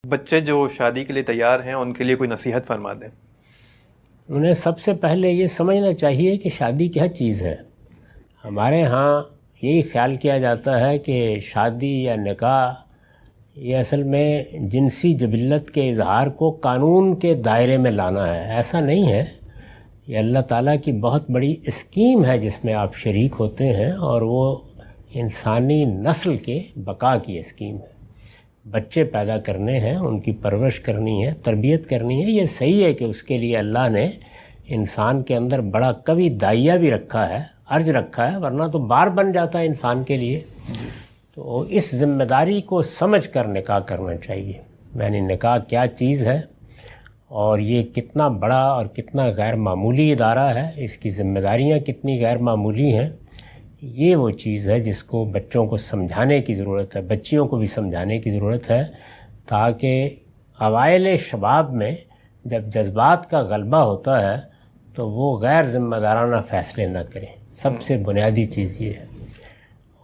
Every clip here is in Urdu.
بچے جو شادی کے لیے تیار ہیں ان کے لیے کوئی نصیحت فرما دیں؟ انہیں سب سے پہلے یہ سمجھنا چاہیے کہ شادی کیا چیز ہے۔ ہمارے ہاں یہی خیال کیا جاتا ہے کہ شادی یا نکاح یہ اصل میں جنسی جبلت کے اظہار کو قانون کے دائرے میں لانا ہے۔ ایسا نہیں ہے، یہ اللہ تعالیٰ کی بہت بڑی اسکیم ہے جس میں آپ شریک ہوتے ہیں، اور وہ انسانی نسل کے بقا کی اسکیم ہے۔ بچے پیدا کرنے ہیں، ان کی پرورش کرنی ہے، تربیت کرنی ہے۔ یہ صحیح ہے کہ اس کے لیے اللہ نے انسان کے اندر بڑا قوی داعیہ بھی رکھا ہے، ارج رکھا ہے، ورنہ تو بار بن جاتا ہے انسان کے لیے۔ تو اس ذمہ داری کو سمجھ کر نکاح کرنا چاہیے، یعنی نکاح کیا چیز ہے اور یہ کتنا بڑا اور کتنا غیر معمولی ادارہ ہے، اس کی ذمہ داریاں کتنی غیر معمولی ہیں۔ یہ وہ چیز ہے جس کو بچوں کو سمجھانے کی ضرورت ہے، بچیوں کو بھی سمجھانے کی ضرورت ہے، تاکہ اوائل شباب میں جب جذبات کا غلبہ ہوتا ہے تو وہ غیر ذمہ دارانہ فیصلے نہ کریں۔ سب سے بنیادی چیز یہ ہے۔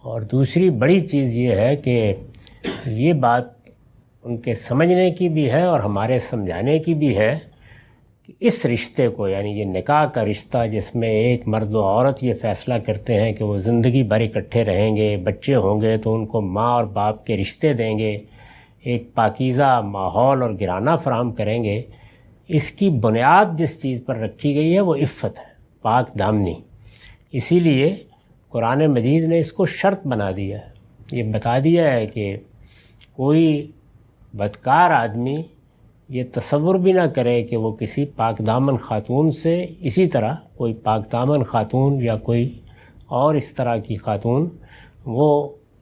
اور دوسری بڑی چیز یہ ہے کہ یہ بات ان کے سمجھنے کی بھی ہے اور ہمارے سمجھانے کی بھی ہے کہ اس رشتے کو، یعنی یہ نکاح کا رشتہ جس میں ایک مرد و عورت یہ فیصلہ کرتے ہیں کہ وہ زندگی بھر اکٹھے رہیں گے، بچے ہوں گے تو ان کو ماں اور باپ کے رشتے دیں گے، ایک پاکیزہ ماحول اور گرانہ فراہم کریں گے، اس کی بنیاد جس چیز پر رکھی گئی ہے وہ عفت ہے، پاک دامنی۔ اسی لیے قرآن مجید نے اس کو شرط بنا دیا ہے، یہ بتا دیا ہے کہ کوئی بدکار آدمی یہ تصور بھی نہ کرے کہ وہ کسی پاک دامن خاتون سے، اسی طرح کوئی پاک دامن خاتون یا کوئی اور اس طرح کی خاتون وہ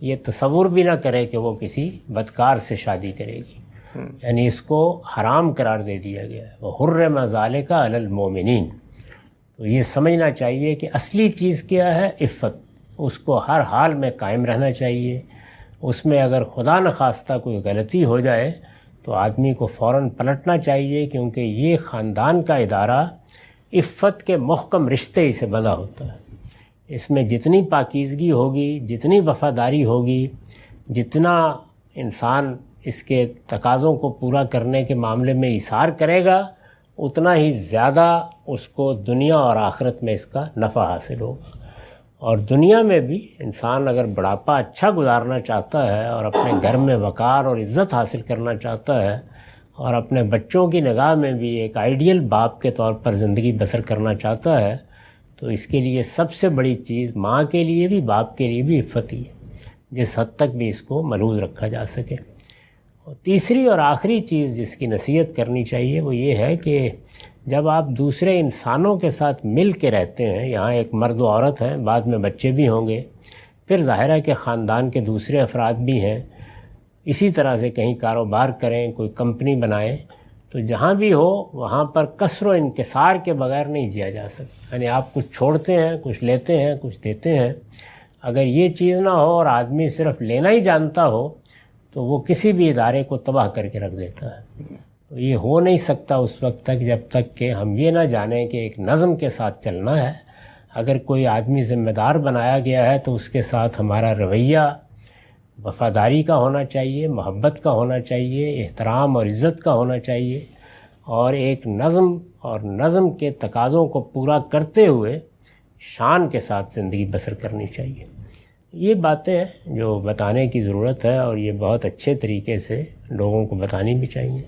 یہ تصور بھی نہ کرے کہ وہ کسی بدکار سے شادی کرے گی، یعنی اس کو حرام قرار دے دیا گیا ہے۔ وَحُرِّمَ ذَلِكَ عَلَى الْمُؤْمِنِينَ۔ تو یہ سمجھنا چاہیے کہ اصلی چیز کیا ہے، عفت، اس کو ہر حال میں قائم رہنا چاہیے۔ اس میں اگر خدا نخواستہ کوئی غلطی ہو جائے تو آدمی کو فوراً پلٹنا چاہیے، کیونکہ یہ خاندان کا ادارہ عفت کے محکم رشتے سے بندھا ہوتا ہے۔ اس میں جتنی پاکیزگی ہوگی، جتنی وفاداری ہوگی، جتنا انسان اس کے تقاضوں کو پورا کرنے کے معاملے میں ایثار کرے گا، اتنا ہی زیادہ اس کو دنیا اور آخرت میں اس کا نفع حاصل ہوگا۔ اور دنیا میں بھی انسان اگر بڑھاپا اچھا گزارنا چاہتا ہے اور اپنے گھر میں وقار اور عزت حاصل کرنا چاہتا ہے اور اپنے بچوں کی نگاہ میں بھی ایک آئیڈیل باپ کے طور پر زندگی بسر کرنا چاہتا ہے، تو اس کے لیے سب سے بڑی چیز ماں کے لیے بھی باپ کے لیے بھی عفت ہی ہے، جس حد تک بھی اس کو ملحوظ رکھا جا سکے۔ اور تیسری اور آخری چیز جس کی نصیحت کرنی چاہیے وہ یہ ہے کہ جب آپ دوسرے انسانوں کے ساتھ مل کے رہتے ہیں، یہاں ایک مرد و عورت ہیں، بعد میں بچے بھی ہوں گے، پھر ظاہر ہے کہ خاندان کے دوسرے افراد بھی ہیں، اسی طرح سے کہیں کاروبار کریں، کوئی کمپنی بنائیں، تو جہاں بھی ہو وہاں پر کثر و انکسار کے بغیر نہیں جیا جا سکتا۔ یعنی آپ کچھ چھوڑتے ہیں، کچھ لیتے ہیں، کچھ دیتے ہیں۔ اگر یہ چیز نہ ہو اور آدمی صرف لینا ہی جانتا ہو تو وہ کسی بھی ادارے کو تباہ کر کے رکھ دیتا ہے۔ تو یہ ہو نہیں سکتا اس وقت تک جب تک کہ ہم یہ نہ جانیں کہ ایک نظم کے ساتھ چلنا ہے۔ اگر کوئی آدمی ذمہ دار بنایا گیا ہے تو اس کے ساتھ ہمارا رویہ وفاداری کا ہونا چاہیے، محبت کا ہونا چاہیے، احترام اور عزت کا ہونا چاہیے، اور ایک نظم کے تقاضوں کو پورا کرتے ہوئے شان کے ساتھ زندگی بسر کرنی چاہیے۔ یہ باتیں ہیں جو بتانے کی ضرورت ہے، اور یہ بہت اچھے طریقے سے لوگوں کو بتانی بھی چاہیے۔